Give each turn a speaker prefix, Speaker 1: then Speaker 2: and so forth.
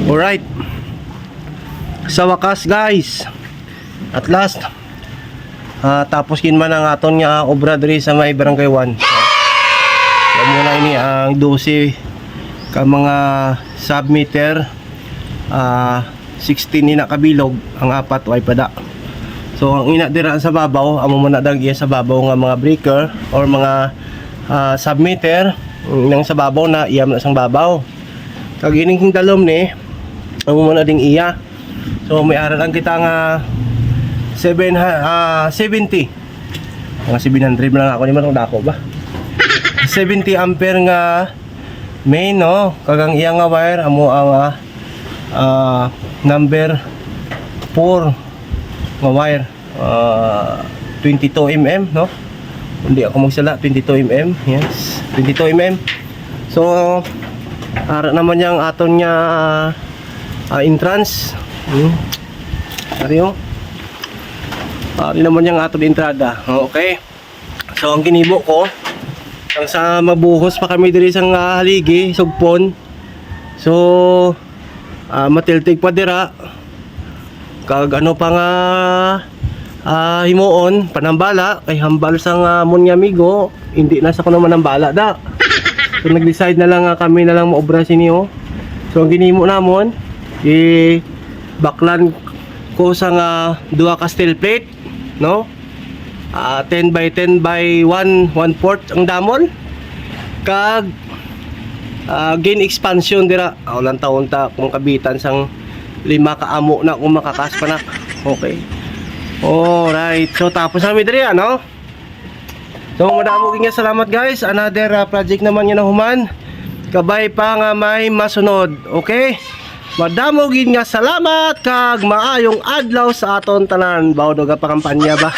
Speaker 1: Alright. Sa wakas guys, at last tapos kinman ang aton nga obra diri sa may barangay 1. Alam mo na ini ang 12 ka mga submeter, 16 ina kabilog, ang apat way pada. So ang ina dira sa babaw, amo man dag iya sa babaw nga mga breaker or mga submeter nang sa babaw na iyam na sang babaw. Kag ining dalom ni amo man ding iya. So may aral lang kita nga 70 mga 700 lang ako ni man dako ba 70 ampere nga main, no, kagang iya nga wire amo ang number 4 nga wire, 22 mm, no, hindi ako magsala, 22 mm, yes, 22 mm. So ara naman yang aton nya entrance, ari naman yung ato entrada. Okay. So ang kinimo ko ang sa mabuhos pa kami diri sang haligi sugpon. So matiltig pa dira. Kag ano pa nga himuon panambala kay hambal sang mon nga amigo, hindi na sa kuno manambala da. So nag-decide na lang kami na lang maobra sini. So ang ginimo namon baklan ko sa duha ka steel plate, no, 10 by 10 by 1/4 ang damon, kag gain expansion dira ulang taon ta kung kabitan sang 5 ka amo na kung makakas pa na. Okay, alright. So tapos kami diri, no. So madamo nga salamat guys, another project naman yun na human, kabay pa nga may masunod. Okay, madamo gid nga salamat kag maayong adlaw sa aton tanan. Bawdo ga pa kampanya ba?